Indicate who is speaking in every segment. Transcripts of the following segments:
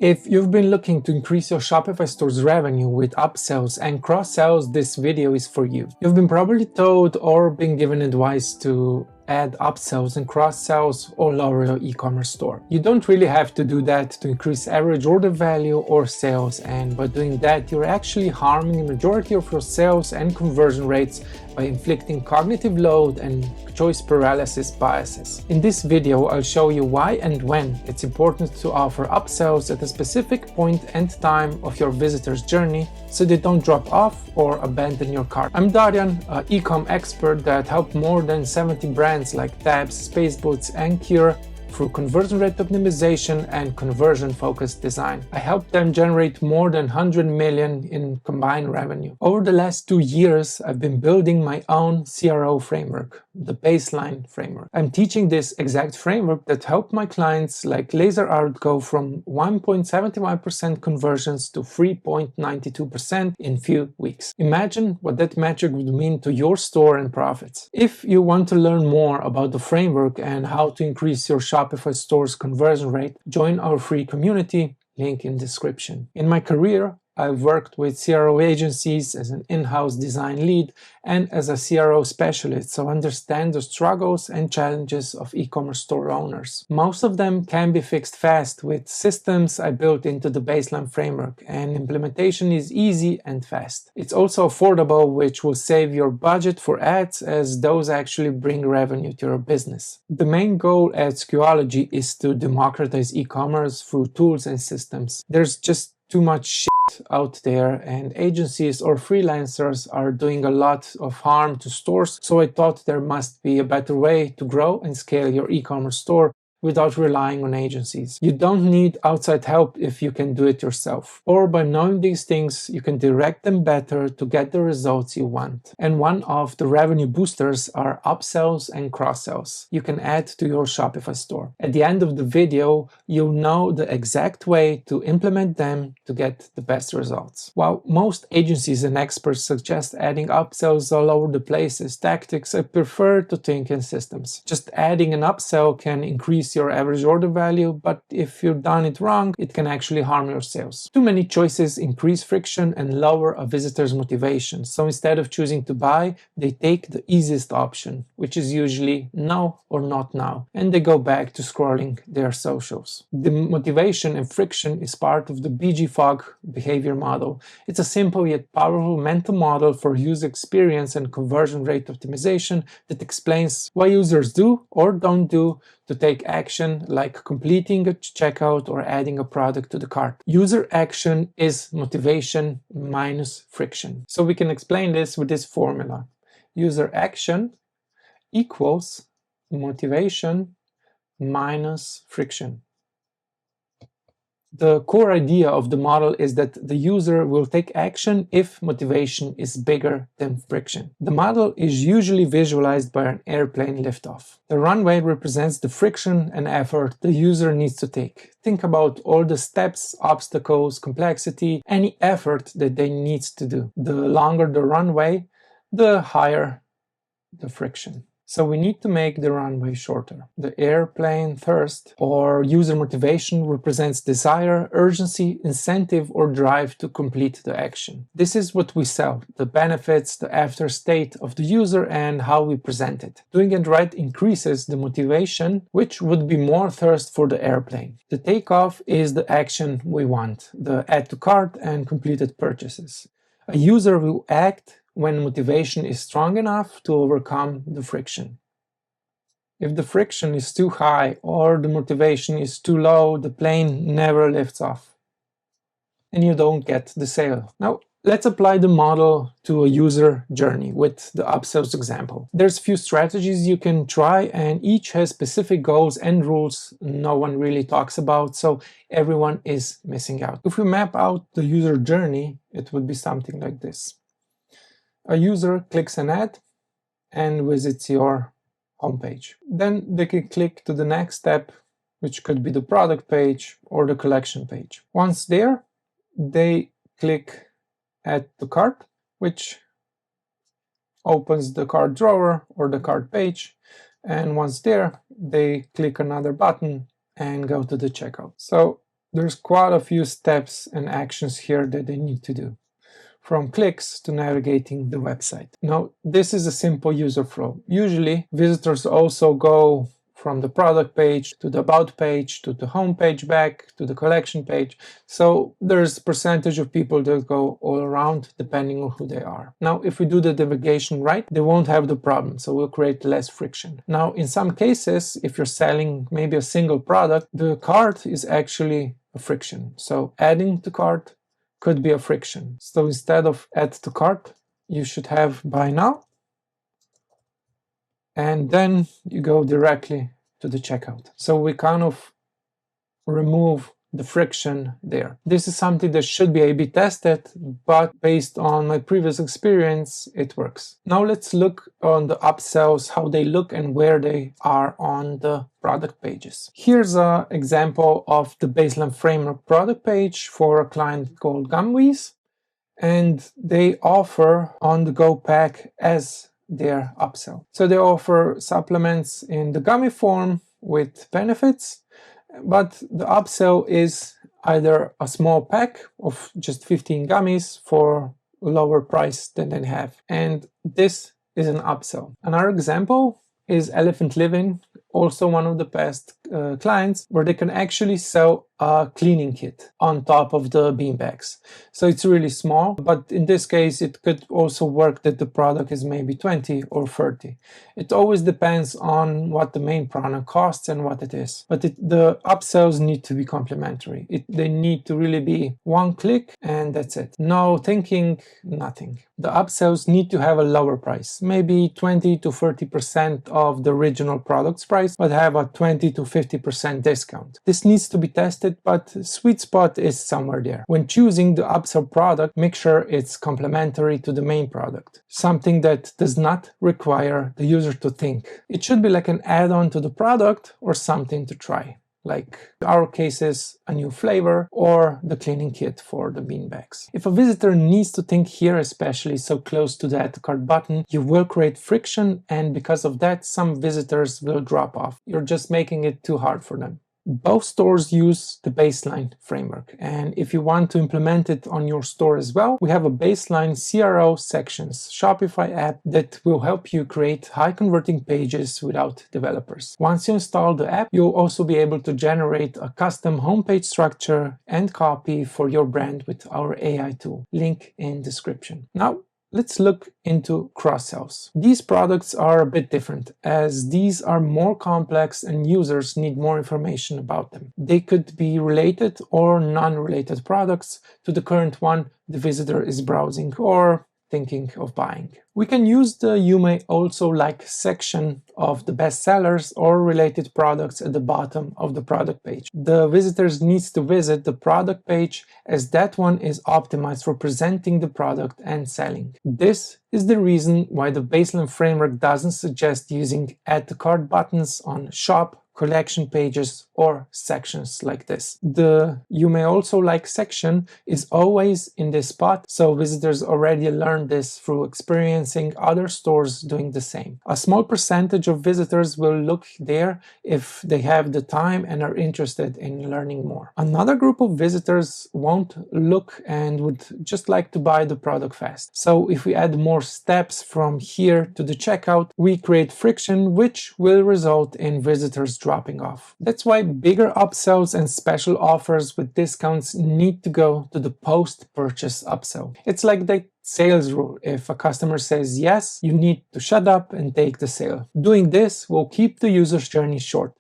Speaker 1: If you've been looking to increase your Shopify store's revenue with upsells and cross-sells, this video is for you. You've been probably told or been given advice to add upsells and cross-sells all over your e-commerce store. You don't really have to do that to increase average order value or sales, and by doing that you're actually harming the majority of your sales and conversion rates by inflicting cognitive load and choice paralysis biases. In this video I'll show you why and when it's important to offer upsells at a specific point and time of your visitor's journey so they don't drop off or abandon your cart. I'm Darian, an e-com expert that helped more than 70 brands like Tabs, Space Boots and Cure through conversion rate optimization and conversion-focused design. I helped them generate more than 100 million in combined revenue. Over the last 2 years, I've been building my own CRO framework, the baseline framework. I'm teaching this exact framework that helped my clients like Laser Art go from 1.75% conversions to 3.92% in few weeks. Imagine what that metric would mean to your store and profits. If you want to learn more about the framework and how to increase your Shopify store's conversion rate, join our free community, link in description. In my career, I've worked with CRO agencies as an in-house design lead and as a CRO specialist, so I understand the struggles and challenges of e-commerce store owners. Most of them can be fixed fast with systems I built into the baseline framework, and implementation is easy and fast. It's also affordable, which will save your budget for ads as those actually bring revenue to your business. The main goal at Skuology is to democratize e-commerce through tools and systems. There's just too much shit out there, and agencies or freelancers are doing a lot of harm to stores, so I thought there must be a better way to grow and scale your e-commerce store without relying on agencies. You don't need outside help if you can do it yourself. Or by knowing these things, you can direct them better to get the results you want. And one of the revenue boosters are upsells and cross-sells you can add to your Shopify store. At the end of the video, you'll know the exact way to implement them to get the best results. While most agencies and experts suggest adding upsells all over the place as tactics, I prefer to think in systems. Just adding an upsell can increase your average order value, but if you've done it wrong, it can actually harm your sales. Too many choices increase friction and lower a visitor's motivation, so instead of choosing to buy, they take the easiest option, which is usually no or not now, and they go back to scrolling their socials. The motivation and friction is part of the BJ Fogg Behavior Model. It's a simple yet powerful mental model for user experience and conversion rate optimization that explains why users do or don't do to take action like completing a checkout or adding a product to the cart. User action is motivation minus friction. So we can explain this with this formula. User action equals motivation minus friction. The core idea of the model is that the user will take action if motivation is bigger than friction. The model is usually visualized by an airplane liftoff. The runway represents the friction and effort the user needs to take. Think about all the steps, obstacles, complexity, any effort that they need to do. The longer the runway, the higher the friction. So we need to make the runway shorter. The airplane thirst or user motivation represents desire, urgency, incentive, or drive to complete the action. This is what we sell, the benefits, the after state of the user, and how we present it. Doing it right increases the motivation, which would be more thirst for the airplane. The takeoff is the action we want, the add to cart and completed purchases. A user will act when motivation is strong enough to overcome the friction. If the friction is too high or the motivation is too low, the plane never lifts off and you don't get the sale. Now, let's apply the model to a user journey with the upsells example. There's a few strategies you can try, and each has specific goals and rules no one really talks about, so everyone is missing out. If we map out the user journey, it would be something like this. A user clicks an ad and visits your homepage. Then they can click to the next step, which could be the product page or the collection page. Once there, they click Add to Cart, which opens the cart drawer or the cart page. And once there, they click another button and go to the checkout. So there's quite a few steps and actions here that they need to do, from clicks to navigating the website. Now, this is a simple user flow. Usually, visitors also go from the product page to the about page to the home page back to the collection page. So there's a percentage of people that go all around depending on who they are. Now, if we do the navigation right, they won't have the problem. So we'll create less friction. Now, in some cases, if you're selling maybe a single product, the cart is actually a friction. So adding to cart could be a friction. So instead of add to cart, you should have buy now. And then you go directly to the checkout. So we kind of remove the friction there. This is something that should be A/B tested, but based on my previous experience, it works. Now let's look on the upsells, how they look and where they are on the product pages. Here's an example of the baseline framework product page for a client called Gummies, and they offer on-the-go pack as their upsell. So they offer supplements in the gummy form with benefits, but the upsell is either a small pack of just 15 gummies for a lower price than they have. And this is an upsell. Another example is Elephant Living, also one of the past clients, where they can actually sell a cleaning kit on top of the beanbags. So it's really small, but in this case, it could also work that the product is maybe 20 or 30. It always depends on what the main product costs and what it is. But the upsells need to be complementary. They need to really be one click and that's it. No thinking, nothing. The upsells need to have a lower price, maybe 20 to 30% of the original product's price, but have a 20 to 50% discount. This needs to be tested, but sweet spot is somewhere there. When choosing the upsell product, make sure it's complementary to the main product, something that does not require the user to think. It should be like an add-on to the product or something to try, like in our cases, a new flavor or the cleaning kit for the beanbags. If a visitor needs to think here, especially so close to the add to cart button, you will create friction, and because of that, some visitors will drop off. You're just making it too hard for them. Both stores use the baseline framework, and if you want to implement it on your store as well, we have a baseline CRO sections Shopify app that will help you create high converting pages without developers. Once you install the app, you'll also be able to generate a custom homepage structure and copy for your brand with our AI tool. Link in description. Now, let's look into cross-sells. These products are a bit different, as these are more complex and users need more information about them. They could be related or non-related products to the current one the visitor is browsing or thinking of buying. We can use the "You may also like" section of the bestsellers or related products at the bottom of the product page. The visitors needs to visit the product page, as that one is optimized for presenting the product and selling. This is the reason why the baseline framework doesn't suggest using add to cart buttons on shop, collection pages, or sections like this. The "You may also like" section is always in this spot, so visitors already learned this through experiencing other stores doing the same. A small percentage of visitors will look there if they have the time and are interested in learning more. Another group of visitors won't look and would just like to buy the product fast. So if we add more steps from here to the checkout, we create friction, which will result in visitors dropping off. That's why bigger upsells and special offers with discounts need to go to the post-purchase upsell. It's like the sales rule. If a customer says yes, you need to shut up and take the sale. Doing this will keep the user's journey short,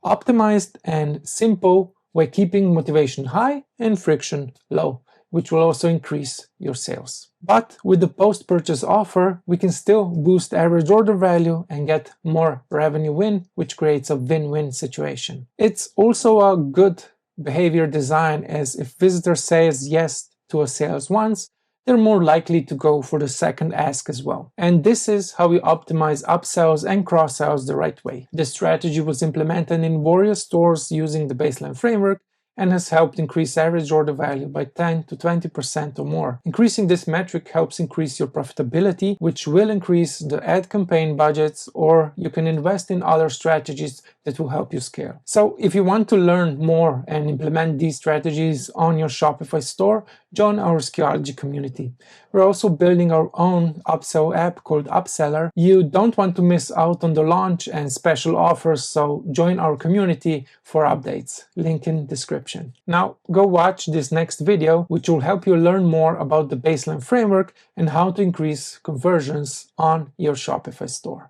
Speaker 1: optimized and simple, while keeping motivation high and friction low, which will also increase your sales. But with the post-purchase offer, we can still boost average order value and get more revenue win, which creates a win-win situation. It's also a good behavior design, as if visitor says yes to a sales once, they're more likely to go for the second ask as well. And this is how we optimize upsells and cross-sells the right way. This strategy was implemented in various stores using the baseline framework, and has helped increase average order value by 10 to 20% or more. Increasing this metric helps increase your profitability, which will increase the ad campaign budgets, or you can invest in other strategies that will help you scale. So if you want to learn more and implement these strategies on your Shopify store, join our Skuology community. We're also building our own upsell app called Upseller. You don't want to miss out on the launch and special offers, so join our community for updates. Link in description. Now go watch this next video, which will help you learn more about the baseline framework and how to increase conversions on your Shopify store.